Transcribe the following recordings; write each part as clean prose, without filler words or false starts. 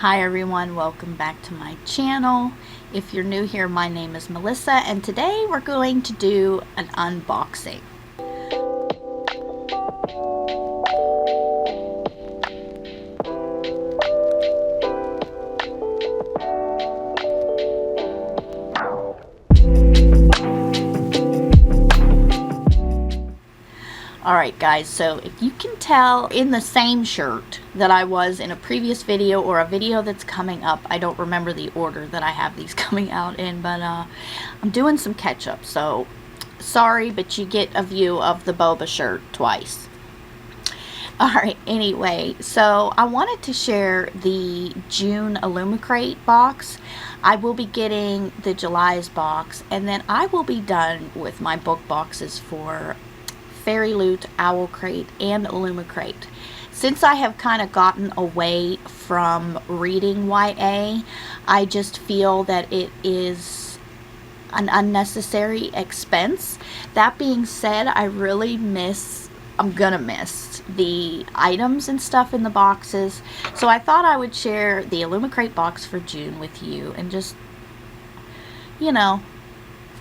Hi everyone, welcome back to my channel. If you're new here, my name is Melissa and today we're going to do an unboxing. Alright guys, so if you can tell in the same shirt that I was in a previous video or a video that's coming up, I don't remember the order that I have these coming out in, but I'm doing some catch up, so sorry, but you get a view of the boba shirt twice. Alright, anyway, so I wanted to share the June Illumicrate box. I will be getting the July's box, and then I will be done with my book boxes for Fairy Loot, Owlcrate, and Illumicrate. Since I have kind of gotten away from reading YA, I just feel that it is an unnecessary expense. That being said, I'm gonna miss the items and stuff in the boxes. So I thought I would share the Illumicrate box for June with you and just, you know,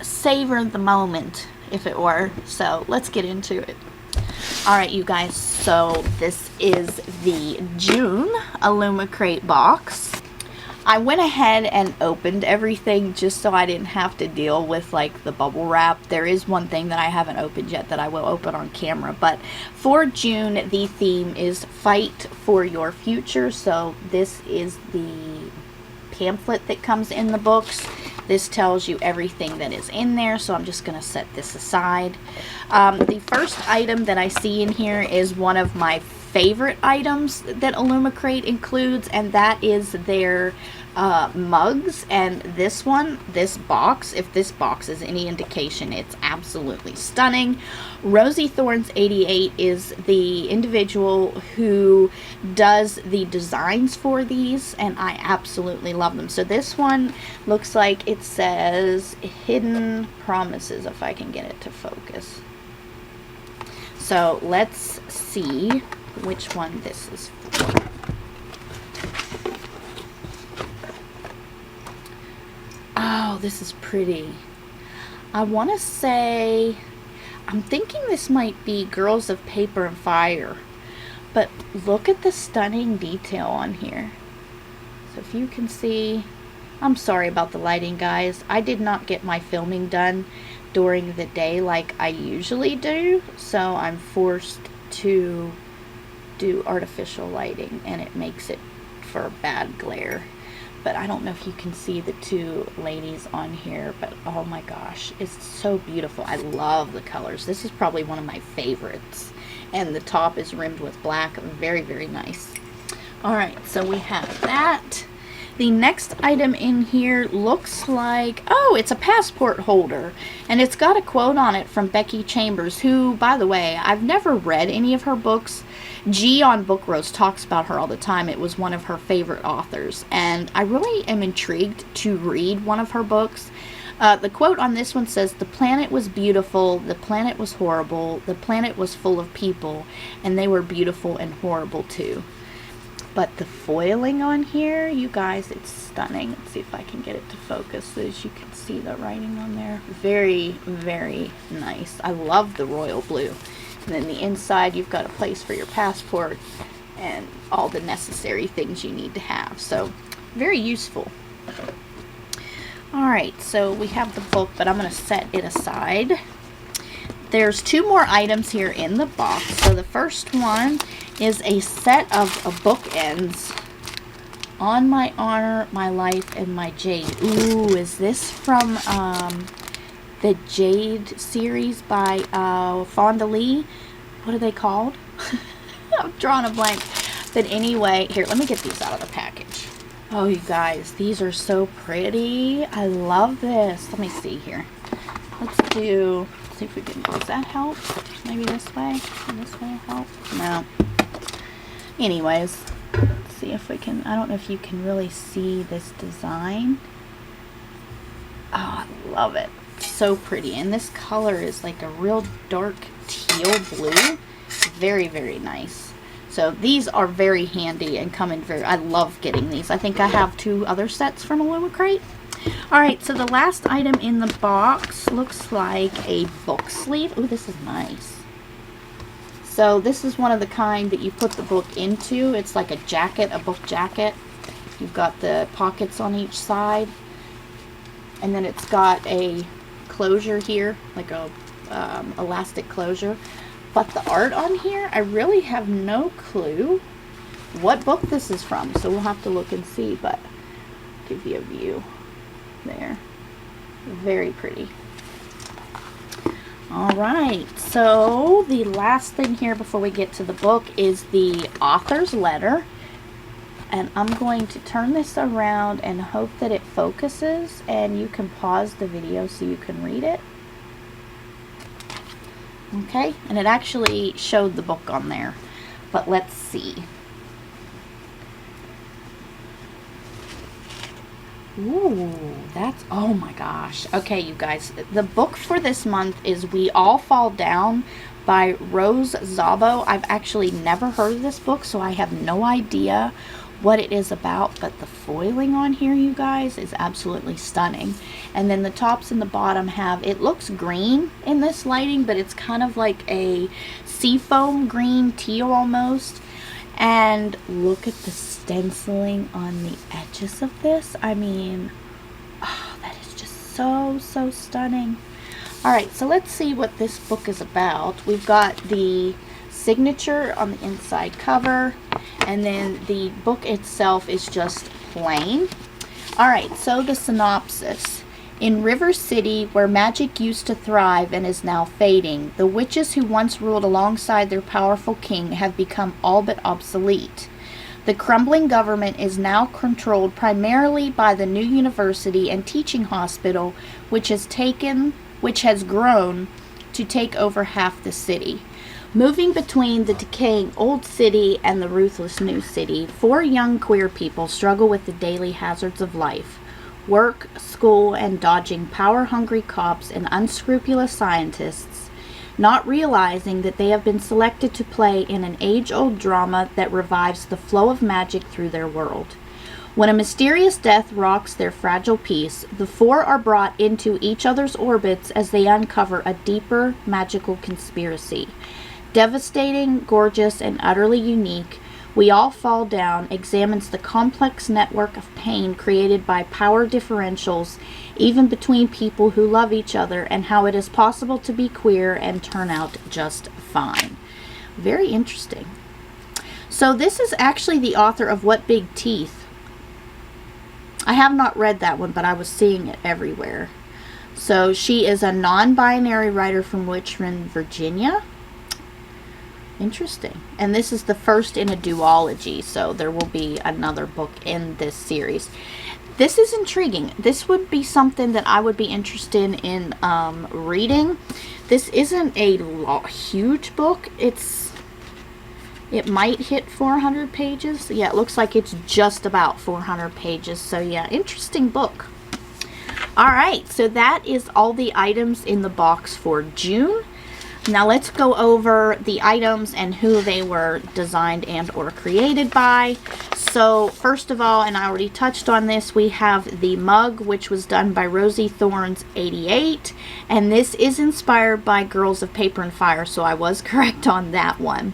savor the moment, if it were. So let's get into it. Alright you guys, so this is the June Illumicrate box. I went ahead and opened everything just so I didn't have to deal with like the bubble wrap. There is one thing that I haven't opened yet that I will open on camera, but for June the theme is Fight for Your Future. So this is the pamphlet that comes in the books. This tells you everything that is in there, so I'm just going to set this aside. The first item that I see in here is one of my favorite items that Illumicrate includes, and that is their mugs. And this box, if this box is any indication, it's absolutely stunning. Rosie Thorns 88 is the individual who does the designs for these, and I absolutely love them. So this one looks like it says Hidden Promises, if I can get it to focus. So let's see which one this is for. Oh, this is pretty. I want to say, I'm thinking this might be Girls of Paper and Fire, but look at the stunning detail on here. So if you can see, I'm sorry about the lighting guys, I did not get my filming done during the day like I usually do, so I'm forced to do artificial lighting and it makes it for a bad glare. But I don't know if you can see the two ladies on here, but oh my gosh, it's so beautiful. I love the colors. This is probably one of my favorites. And the top is rimmed with black. Very, very nice. Alright, so we have that. The next item in here looks like, oh, it's a passport holder. And it's got a quote on it from Becky Chambers, who, by the way, I've never read any of her books. G on Book Roast talks about her all the time. It was one of her favorite authors, and I really am intrigued to read one of her books. The quote on this one says, "The planet was beautiful, the planet was horrible, the planet was full of people, and they were beautiful and horrible too." But the foiling on here, you guys, it's stunning. Let's see if I can get it to focus so as you can see the writing on there. Very, very nice. I love the royal blue. And then the inside, you've got a place for your passport and all the necessary things you need to have. So, very useful. Alright, so we have the book, but I'm going to set it aside. There's two more items here in the box. So the first one is a set of bookends. On My Honor, My Life, and My Jade. Ooh, is this from the Jade series by Fonda Lee? What are they called? I'm drawing a blank. But anyway, here, let me get these out of the package. Oh, you guys, these are so pretty. I love this. Let me see here. Let's see if we can, does that help? Maybe this way? This way help? No. Anyways, let's see if we can, I don't know if you can really see this design. Oh, I love it. So pretty. And this color is like a real dark teal blue. Very, very nice. So these are very handy and come in very, I love getting these. I think I have 2 other sets from Illumicrate. Alright, so the last item in the box looks like a book sleeve. Oh, this is nice. So this is one of the kind that you put the book into. It's like a jacket, a book jacket. You've got the pockets on each side. And then it's got a closure here, like a elastic closure. But the art on here, I really have no clue what book this is from. So we'll have to look and see, but I'll give you a view there. Very pretty. Alright, so the last thing here before we get to the book is the author's letter. And I'm going to turn this around and hope that it focuses and you can pause the video so you can read it. Okay, and it actually showed the book on there, but let's see. Ooh, that's, oh my gosh. Okay, you guys, the book for this month is We All Fall Down by Rose Zabo. I've actually never heard of this book, so I have no idea what it is about, but the foiling on here, you guys, is absolutely stunning. And then the tops and the bottom have, it looks green in this lighting, but it's kind of like a seafoam green, teal almost. And look at the stenciling on the edges of this. I mean, oh, that is just so stunning. Alright, so let's see what this book is about. We've got the signature on the inside cover, and then the book itself is just plain. Alright, so the synopsis. In River City, where magic used to thrive and is now fading, the witches who once ruled alongside their powerful king have become all but obsolete. The crumbling government is now controlled primarily by the new university and teaching hospital, which has grown to take over half the city. Moving between the decaying old city and the ruthless new city, 4 young queer people struggle with the daily hazards of life. Work, school, and dodging power-hungry cops and unscrupulous scientists, not realizing that they have been selected to play in an age-old drama that revives the flow of magic through their world. When a mysterious death rocks their fragile peace, the 4 are brought into each other's orbits as they uncover a deeper magical conspiracy. Devastating, gorgeous, and utterly unique, We All Fall Down examines the complex network of pain created by power differentials, even between people who love each other, and how it is possible to be queer and turn out just fine. Very interesting. So this is actually the author of What Big Teeth. I have not read that one, but I was seeing it everywhere. So she is a non-binary writer from Richmond, Virginia. Interesting. And this is the first in a duology, so there will be another book in this series. This is intriguing. This would be something that I would be interested in reading. This isn't a huge book. It might hit 400 pages. Yeah, it looks like it's just about 400 pages. So yeah, interesting book. Alright, so that is all the items in the box for June. Now let's go over the items and who they were designed and or created by. So first of all, and I already touched on this, we have the mug, which was done by Rosie Thorns 88, and this is inspired by Girls of Paper and Fire, so I was correct on that one.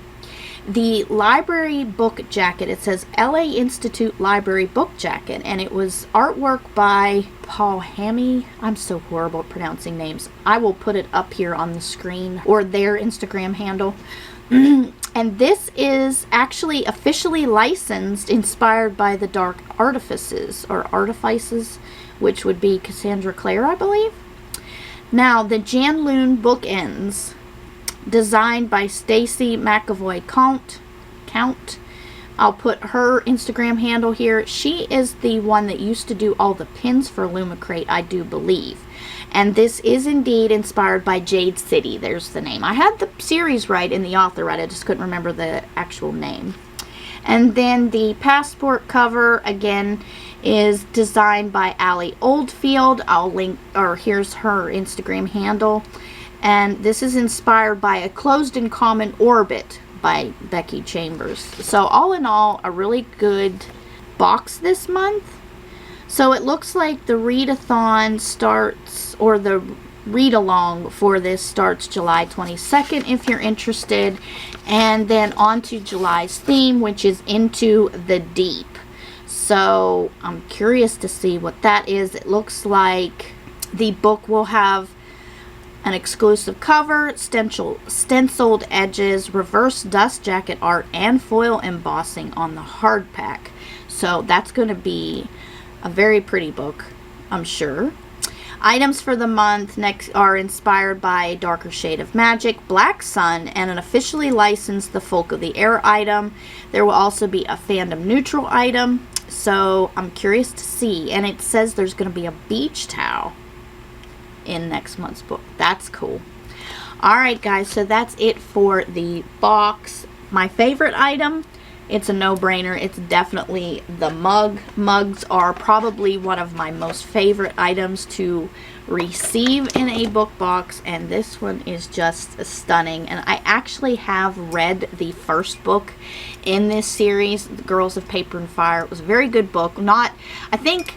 The library book jacket, it says LA Institute Library Book Jacket, and it was artwork by Paul Hammy. I'm so horrible at pronouncing names. I will put it up here on the screen, or their Instagram handle. And this is actually officially licensed, inspired by the Dark Artifices, or Artifices, which would be Cassandra Clare, I believe. Now, the Jan Loon bookends, designed by Stacy McAvoy Count. I'll put her Instagram handle here. She is the one that used to do all the pins for Illumicrate, I do believe. And this is indeed inspired by Jade City. There's the name. I had the series right and the author right. I just couldn't remember the actual name. And then the passport cover, again, is designed by Allie Oldfield. I'll link, or here's her Instagram handle. And this is inspired by A Closed and Common Orbit by Becky Chambers. So all in all, a really good box this month. So it looks like the readathon starts, or the read along for this starts July 22nd if you're interested, and then on to July's theme, which is Into the Deep. So I'm curious to see what that is. It looks like the book will have an exclusive cover, stenciled edges, reverse dust jacket art, and foil embossing on the hardback. So that's going to be a very pretty book, I'm sure. Items for the month next are inspired by A Darker Shade of Magic, Black Sun, and an officially licensed The Folk of the Air item. There will also be a fandom neutral item, so I'm curious to see. And it says there's going to be a beach towel in next month's book. That's cool. Alright guys, so that's it for the box. My favorite item, it's a no-brainer. It's definitely the mug. Mugs are probably one of my most favorite items to receive in a book box, and this one is just stunning. And I actually have read the first book in this series, The Girls of Paper and Fire. It was a very good book. I think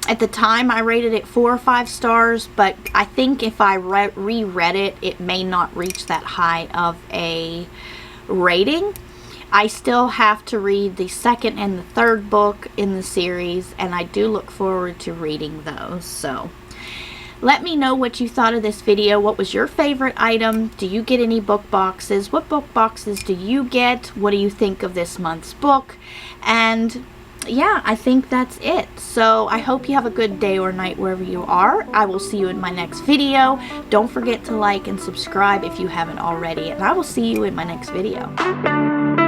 at the time I rated it 4 or 5 stars, but I think if I reread it, it may not reach that high of a rating. I still have to read the second and the third book in the series, and I do look forward to reading those. So let me know what you thought of this video. What was your favorite item? Do you get any book boxes? What book boxes do you get? What do you think of this month's book? And yeah, I think that's it. So I hope you have a good day or night wherever you are. I will see you in my next video. Don't forget to like and subscribe if you haven't already, and I will see you in my next video.